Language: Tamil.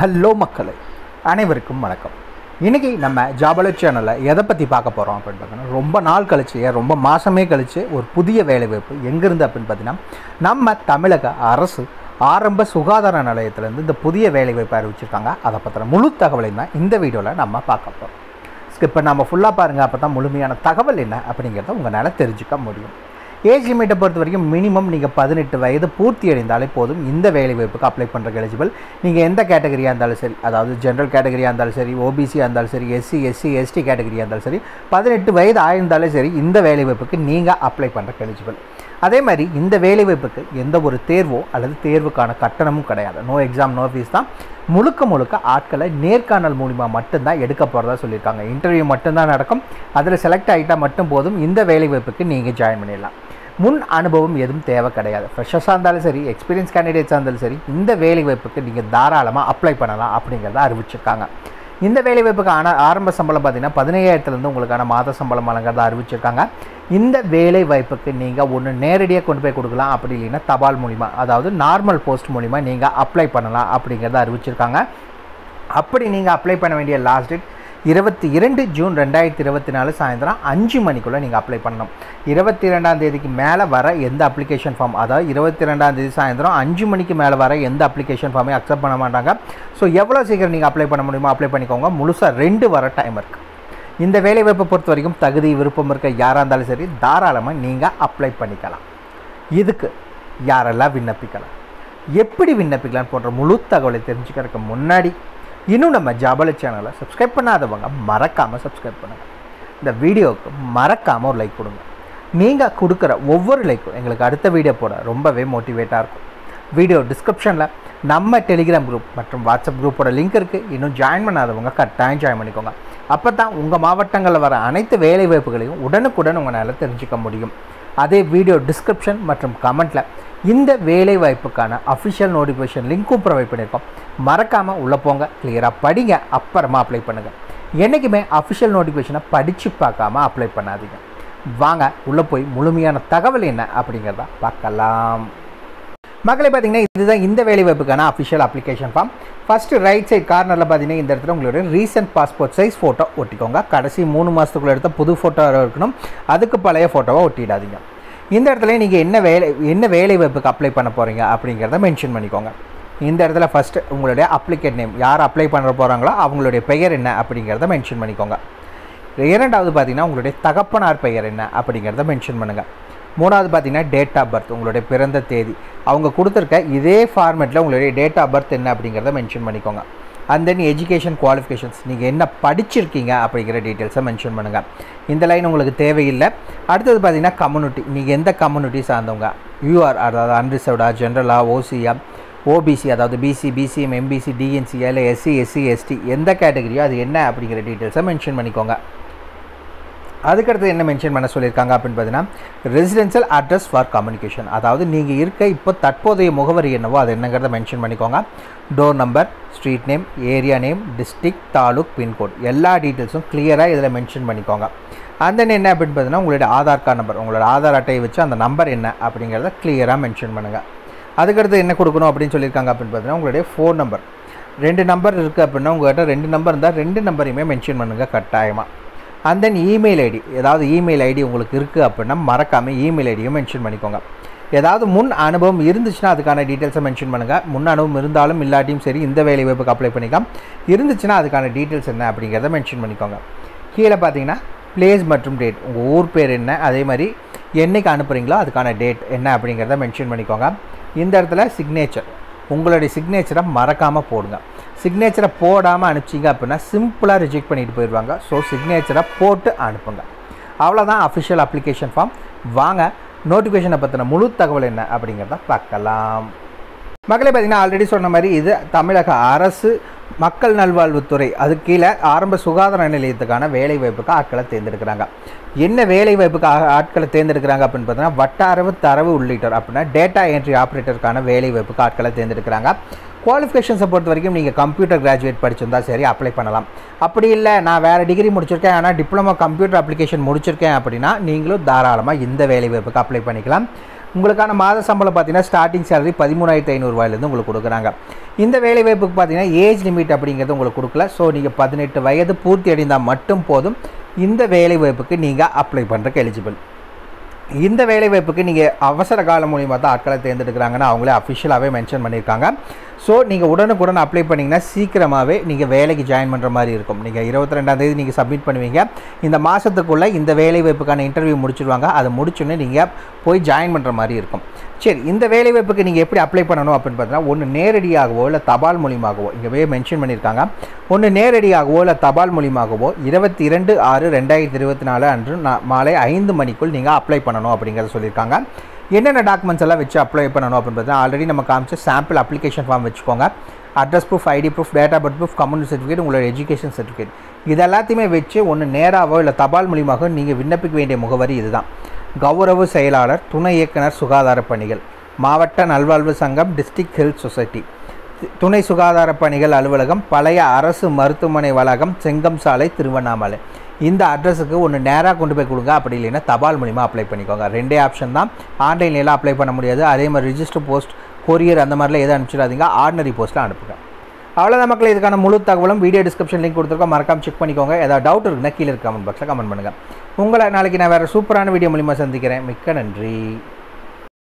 ஹலோ மக்களே, அனைவருக்கும் வணக்கம். இன்றைக்கி நம்ம ஜாப் அலர்ட் சேனலில் எதை பற்றி பார்க்க போகிறோம் அப்படின்னு பார்த்தீங்கன்னா, ரொம்ப நாள் கழிச்சு, ரொம்ப மாதமே கழிச்சு ஒரு புதிய வேலைவாய்ப்பு எங்கேருந்து அப்படின்னு பார்த்தீங்கன்னா, நம்ம தமிழக அரசு ஆரம்ப சுகாதார நிலையத்திலேருந்து இந்த புதிய வேலைவாய்ப்பு அறிவிச்சிருக்காங்க. அதை பற்றின முழு தகவலையும் தான் இந்த வீடியோவில் நம்ம பார்க்க போகிறோம். இப்போ நம்ம ஃபுல்லாக பாருங்கள், அப்போ தான் முழுமையான தகவல் என்ன அப்படிங்கிறத உங்களால் தெரிஞ்சுக்க முடியும். ஏஜ் லிமிட்டை பொறுத்த வரைக்கும் மினிமம் நீங்கள் 18 வயது பூர்த்தி அடைந்தாலே போதும் இந்த வேலைவாய்ப்புக்கு அப்ளை பண்ணுறக்கு எலிஜிபிள். நீங்கள் எந்த கேட்டகரியாக இருந்தாலும் சரி, அதாவது ஜென்ரல் கேட்டகரியாக இருந்தாலும் சரி, ஓபிசியாக இருந்தாலும் சரி, எஸ்சி எஸ்டி கேட்டகரியாக இருந்தாலும் சரி, 18 வயது ஆயிருந்தாலும் சரி இந்த வேலைவாய்ப்புக்கு நீங்கள் அப்ளை பண்ணுறக்கு எலிஜிபிள். அதே மாதிரி இந்த வேலைவாய்ப்புக்கு எந்த ஒரு தேர்வோ அல்லது தேர்வுக்கான கட்டணமும் கிடையாது. நோ எக்ஸாம் நோ ஃபீஸ் தான். முழுக்க ஆட்களை நேர்காணல் மூலிமா மட்டும்தான் எடுக்க போகிறதா சொல்லியிருக்காங்க. இன்டர்வியூ மட்டும்தான் நடக்கும். அதில் செலக்ட் ஆகிட்டால் மட்டும் போதும் இந்த வேலைவாய்ப்புக்கு நீங்கள் ஜாயின் பண்ணிடலாம். முன் அனுபவம் எதுவும் தேவை கிடையாது. ஃப்ரெஷர்ஸாக இருந்தாலும் சரி, எக்ஸ்பீரியன்ஸ் கேண்டிடேட்ஸாக இருந்தாலும் சரி, இந்த வேலைவாய்ப்புக்கு நீங்கள் தாராளமாக அப்ளை பண்ணலாம் அப்படிங்கிறத அறிவிச்சிருக்காங்க. இந்த வேலைவாய்ப்புக்கு ஆரம்ப சம்பளம் பார்த்திங்கன்னா 15,000 உங்களுக்கான மாத சம்பளம் வழங்குறதா அறிவிச்சிருக்காங்க. இந்த வேலைவாய்ப்புக்கு நீங்கள் ஒன்று நேரடியாக கொண்டு போய் கொடுக்கலாம், அப்படி இல்லைன்னா தபால் மூலிமா, அதாவது நார்மல் போஸ்ட் மூலிமா நீங்கள் அப்ளை பண்ணலாம் அப்படிங்கிறத அறிவிச்சிருக்காங்க. அப்படி நீங்கள் அப்ளை பண்ண வேண்டிய லாஸ்ட் டேட் 22 ஜூன் 2024 சாயந்தரம் 5 மணிக்குள்ளே நீங்கள் அப்ளை பண்ணணும். 22ஆம் தேதிக்கு மேலே வர எந்த அப்ளிகேஷன் ஃபார்ம், அதாவது 22ஆம் தேதி சாயந்தரம் 5 மணிக்கு மேலே வர எந்த அப்ளிகேஷன் ஃபார்மையும் அக்செப்ட் பண்ண மாட்டாங்க. ஸோ எவ்வளோ சீக்கிரம் நீங்கள் அப்ளை பண்ண முடியுமோ அப்ளை பண்ணிக்கோங்க. முழுசாக 2 வர டைம் இருக்குது. இந்த வேலைவாய்ப்பை பொறுத்த வரைக்கும் தகுதி விருப்பம் இருக்க யாராக இருந்தாலும் சரி தாராளமாக நீங்கள் அப்ளை பண்ணிக்கலாம். இதுக்கு யாரெல்லாம் விண்ணப்பிக்கலாம், எப்படி விண்ணப்பிக்கலான்னு போன்ற முழு தகவலை தெரிஞ்சுக்கிறதுக்கு முன்னாடி இன்னும் நம்ம ஜாப் அலர்ட் சேனலை சப்ஸ்கிரைப் பண்ணாதவங்க மறக்காமல் சப்ஸ்கிரைப் பண்ணுங்கள். இந்த வீடியோவுக்கு மறக்காமல் ஒரு லைக் கொடுங்க. நீங்கள் கொடுக்குற ஒவ்வொரு லைக்கும் எங்களுக்கு அடுத்த வீடியோ போட ரொம்பவே மோட்டிவேட்டாக இருக்கும். வீடியோ டிஸ்கிரிப்ஷனில் நம்ம டெலிகிராம் குரூப் மற்றும் வாட்ஸ்அப் குரூப்போட லிங்க் இருக்குது. இன்னும் ஜாயின் பண்ணாதவங்க கட்டாயம் ஜாயின் பண்ணிக்கோங்க. அப்போ தான் உங்கள் மாவட்டங்களில் வர அனைத்து வேலைவாய்ப்புகளையும் உடனுக்குடன் உங்களால் தெரிஞ்சுக்க முடியும். அதே வீடியோ டிஸ்கிரிப்ஷன் மற்றும் கமெண்ட்டில் இந்த வேலைவாய்ப்புக்கான அஃபிஷியல் நோட்டிஃபிகேஷன் லிங்க்கும் ப்ரொவைட் பண்ணியிருக்கோம். மறக்காமல் உள்ளே போங்க, கிளியராக படிங்க, அப்புறமா அப்ளை பண்ணுங்கள். என்றைக்குமே அஃபிஷியல் நோட்டிஃபிகேஷனை படித்து பார்க்காம அப்ளை பண்ணாதீங்க. வாங்க உள்ளே போய் முழுமையான தகவல் என்ன அப்படிங்கிறத பார்க்கலாம். மக்களை பார்த்தீங்கன்னா, இதுதான் இந்த வேலைவாய்ப்புக்கான official application form. First right side கார்னரில் பார்த்தீங்கன்னா, இந்த இடத்துல உங்களுடைய ரீசெண்ட் பாஸ்போர்ட் சைஸ் ஃபோட்டோ ஒட்டிக்கோங்க. கடைசி 3 மாதத்துக்குள்ள எடுத்த புது ஃபோட்டோ இருக்கணும். அதுக்கு பழைய ஃபோட்டோவை ஒட்டிடாதீங்க. இந்த இடத்துல நீங்கள் என்ன வேலைவாய்ப்புக்கு அப்ளை பண்ண போகிறீங்க அப்படிங்கிறத மென்ஷன் பண்ணிக்கோங்க. இந்த இடத்துல ஃபஸ்ட்டு உங்களுடைய அப்ளிகேட் நேம், யார் அப்ளை பண்ண போகிறாங்களோ அவங்களுடைய பெயர் என்ன அப்படிங்கிறத மென்ஷன் பண்ணிக்கோங்க. இரண்டாவது பார்த்தீங்கன்னா உங்களுடைய தகப்பனார் பெயர் என்ன அப்படிங்கிறத மென்ஷன் பண்ணுங்கள். மூணாவது பார்த்தீங்கன்னா டேட் ஆஃப் பர்த், உங்களுடைய பிறந்த தேதி. அவங்க கொடுத்துருக்க இதே ஃபார்மேட்டில் உங்களுடைய டேட் ஆஃப் பர்த் என்ன அப்படிங்கிறத மென்ஷன் பண்ணிக்கோங்க. அண்ட் தென் எஜுகேஷன் குவாலிஃபிகேஷன்ஸ், நீங்கள் என்ன படிச்சிருக்கீங்க அப்படிங்கிற டீட்டெயில்ஸை மென்ஷன் பண்ணுங்கள். இந்த லைன் உங்களுக்கு தேவையில்லை. அடுத்தது பார்த்தீங்கன்னா கம்யூனிட்டி, நீங்கள் எந்த கம்யூனிட்டி சார்ந்தவங்க, யூஆர் அதாவது அன்ரிசர்வ்டா, ஜென்ரலாக, ஓசியா, ஓபிசி அதாவது பிசி, பிசிஎம், எம்பிசி, டிஎன்சி, இல்லை எஸ்சி எஸ்டி எந்த கேட்டகரியோ அது என்ன அப்படிங்கிற டீட்டெயில்ஸை மென்ஷன் பண்ணிக்கோங்க. அதுக்கடுத்து என்ன மென்ஷன் பண்ண சொல்லியிருக்காங்க அப்படின்னு பார்த்தீங்கன்னா ரெசிடென்ஷியல் அட்ரஸ் ஃபார் கம்யூனிகேஷன், அதாவது நீங்கள் இருக்க இப்போ தற்போதைய முகவரி என்னவோ அது என்னங்கிறத மென்ஷன் பண்ணிக்கோங்க. Door number, street name, area name, district, taluk, pin code எல்லா டீட்டெயில்ஸும் கிளியராக இதில் மென்ஷன் பண்ணிக்கோங்க. அந்த என்ன அப்படின்னு பார்த்தீங்கன்னா உங்களுடைய ஆதார் கார்டு நம்பர், உங்களோட ஆதார் அட்டையை வச்சு அந்த நம்பர் என்ன அப்படிங்கிறத கிளியராக மென்ஷன் பண்ணுங்கள். அதுக்கடுத்து என்ன கொடுக்கணும் அப்படின்னு சொல்லியிருக்காங்க அப்படின்னு பார்த்தீங்கன்னா உங்களுடைய ஃபோன் நம்பர். 2 நம்பர் இருக்குது அப்படின்னா உங்கள்கிட்ட 2 நம்பர் இருந்தால் 2 நம்பரையுமே மென்ஷன் பண்ணுங்கள் கட்டாயமாக. அண்ட் தென் இமெயில் ஐடி, ஏதாவது இமெயில் ஐடி உங்களுக்கு இருக்குது அப்படின்னா மறக்காமல் இமெயில் ஐடியும் மென்ஷன் பண்ணிக்கோங்க. ஏதாவது முன் அனுபவம் இருந்துச்சுன்னா அதுக்கான டீட்டெயில்ஸை மென்ஷன் பண்ணுங்கள். முன் அனுபவம் இருந்தாலும் இல்லாட்டியும் சரி இந்த வேலைவாய்ப்புக்கு அப்ளை பண்ணிக்கலாம். இருந்துச்சுன்னா அதுக்கான டீட்டெயில்ஸ் என்ன அப்படிங்கிறத மென்ஷன் பண்ணிக்கோங்க. கீழே பார்த்தீங்கன்னா பிளேஸ் மற்றும் டேட், உங்கள் ஊர் பேர் என்ன, அதே மாதிரி என்றைக்கு அனுப்புகிறீங்களோ அதுக்கான டேட் என்ன அப்படிங்கிறத மென்ஷன் பண்ணிக்கோங்க. இந்த இடத்துல சிக்னேச்சர், உங்களுடைய சிக்னேச்சரை மறக்காமல் போடுங்க. சிக்னேச்சரை போடாமல் அனுப்பிச்சிங்க அப்படின்னா சிம்பிளாக ரிஜெக்ட் பண்ணிட்டு போயிடுவாங்க. ஸோ சிக்னேச்சரை போட்டு அனுப்புங்க. அவ்வளோதான் அஃபிஷியல் அப்ளிகேஷன் ஃபார்ம். வாங்க நோட்டிஃபிகேஷனை பற்றின முழு தகவல் என்ன அப்படிங்கிறத பார்க்கலாம். மக்களே பார்த்தீங்கன்னா ஆல்ரெடி சொன்ன மாதிரி இது தமிழக அரசு மக்கள் நல்வாழ்வுத்துறை, அது கீழே ஆரம்ப சுகாதார நிலையத்துக்கான வேலைவாய்ப்புக்கு ஆட்களை தேர்ந்தெடுக்கிறாங்க. என்ன வேலைவாய்ப்புக்கு ஆட்களை தேர்ந்தெடுக்கிறாங்க அப்படின்னு பார்த்தீங்கன்னா வட்டாரவு தரவு உள்ளிட்டோர் அப்படின்னா டேட்டா என்ட்ரி ஆப்ரேட்டருக்கான வேலைவாய்ப்புக்கு ஆட்களை தேர்ந்தெடுக்கிறாங்க. குவாலிஃபிகேஷன்ஸை பொறுத்த வரைக்கும் நீங்கள் கம்ப்யூட்டர் கிராஜுவேட் படிச்சிருந்தால் சரி அப்ளை பண்ணலாம். அப்படி இல்லை நான் வேறு டிகிரி முடிச்சிருக்கேன் ஆனால் டிப்ளமோ கம்ப்யூட்டர் அப்ளிகேஷன் முடிச்சிருக்கேன் அப்படின்னா நீங்களும் தாராளமாக இந்த வேலைவாய்ப்புக்கு அப்ளை பண்ணிக்கலாம். உங்களுக்கான மாத சம்பளம் பார்த்தீங்கன்னா ஸ்டார்டிங் சேலரி 13,500 ரூபாயிலேருந்து உங்களுக்கு கொடுக்குறாங்க. இந்த வேலைவாய்ப்புக்கு பார்த்தீங்கன்னா ஏஜ் லிமிட் அப்படிங்கிறது உங்களுக்கு கொடுக்கல. ஸோ நீங்கள் 18 வயது பூர்த்தி அடைந்தால் மட்டும் போதும் இந்த வேலைவாய்ப்புக்கு நீங்கள் அப்ளை பண்ணுறதுக்கு எலிஜிபிள். இந்த வேலைவாய்ப்புக்கு நீங்கள் அவசர காலம் மூலிமா தான் ஆட்களை தேர்ந்தெடுக்கிறாங்கன்னு அவங்களே அஃபிஷியலாகவே மென்ஷன் பண்ணியிருக்காங்க. ஸோ நீங்கள் உடனுக்குடன் அப்ளை பண்ணிங்கன்னா சீக்கிரமாகவே நீங்கள் வேலைக்கு ஜாயின் பண்ணுற மாதிரி இருக்கும். நீங்கள் 22ஆம் தேதி நீங்கள் சப்மிட் பண்ணுவீங்க. இந்த மாதத்துக்குள்ளே இந்த வேலைவாய்ப்புக்கான இன்டர்வியூ முடிச்சுடுவாங்க. அதை முடிச்சோன்னே நீங்கள் போய் ஜாயின் பண்ணுற மாதிரி இருக்கும். சரி, இந்த வேலைவாய்ப்புக்கு நீங்கள் எப்படி அப்ளை பண்ணணும் அப்படின்னு பார்த்தீங்கன்னா, ஒன்று நேரடியாகவோ இல்லை தபால் மூலியமாகவோ இங்கே மென்ஷன் பண்ணியிருக்காங்க. ஒன்று நேரடியாகவோ இல்லை தபால் மூலியமாகவோ 22/6/2024 அன்று மாலை 5 மணிக்குள் நீங்கள் அப்ளை பண்ணணும் அப்படிங்கிறத சொல்லியிருக்காங்க. என்னென்ன டாக்குமெண்ட்ஸ் எல்லாம் வச்சு அப்ளை பண்ணணும் அப்படின்னு பார்த்தீங்கன்னா, ஆல்ரெடி நம்ம காமிச்ச சாம்பிள் அப்ளிகேஷன் ஃபார்ம் வச்சுக்கோங்க. Address proof, ID proof, date of birth proof, community certificate, உங்களோட எஜுகேஷன் சர்டிஃபிகேட், இது எல்லாத்தையுமே வச்சு ஒன்று நேராகவோ இல்லை தபால் மூலியமாக நீங்கள் விண்ணப்பிக்க வேண்டிய முகவரி இதுதான். கௌரவ செயலாளர், துணை இயக்குனர், சுகாதார பணிகள், மாவட்ட நல்வாழ்வு சங்கம், டிஸ்ட்ரிக்ட் ஹெல்த் சொசைட்டி, துணை சுகாதார பணிகள் அலுவலகம், பழைய அரசு மருத்துவமனை வளாகம், செங்கம் சாலை, திருவண்ணாமலை. இந்த அட்ரஸுக்கு ஒன்று நேராக கொண்டு போய் கொடுங்க. அப்படி இல்லைன்னா தபால் மூலிமா அப்ளை பண்ணிக்கோங்க. 2 ஆப்ஷன் தான். ஆன்லைன்லாம் அப்ளை பண்ண முடியாது. அதே மாதிரி ரிஜிஸ்டர் போஸ்ட், கொரியர் அந்த மாதிரிலாம் எதுவும் அனுப்பிச்சிடாதீங்க. ஆர்டினரி போஸ்ட்டில் அனுப்புங்க. அவ்வளோதான் மக்கள். இதுக்கான முழு தகவலும் வீடியோ டிஸ்கிரிப்ஷன் லிங்க் கொடுத்துருக்கோம். மறக்காம செக் பண்ணிக்கோங்க. ஏதாவது டவுட் இருக்குன்னா கீழே இருக்க கமெண்ட் பாக்ஸில் கமெண்ட் பண்ணுங்கள். உங்களை நாளைக்கு நான் வேறு சூப்பரான வீடியோ மூலிமா சந்திக்கிறேன். மிக்க நன்றி.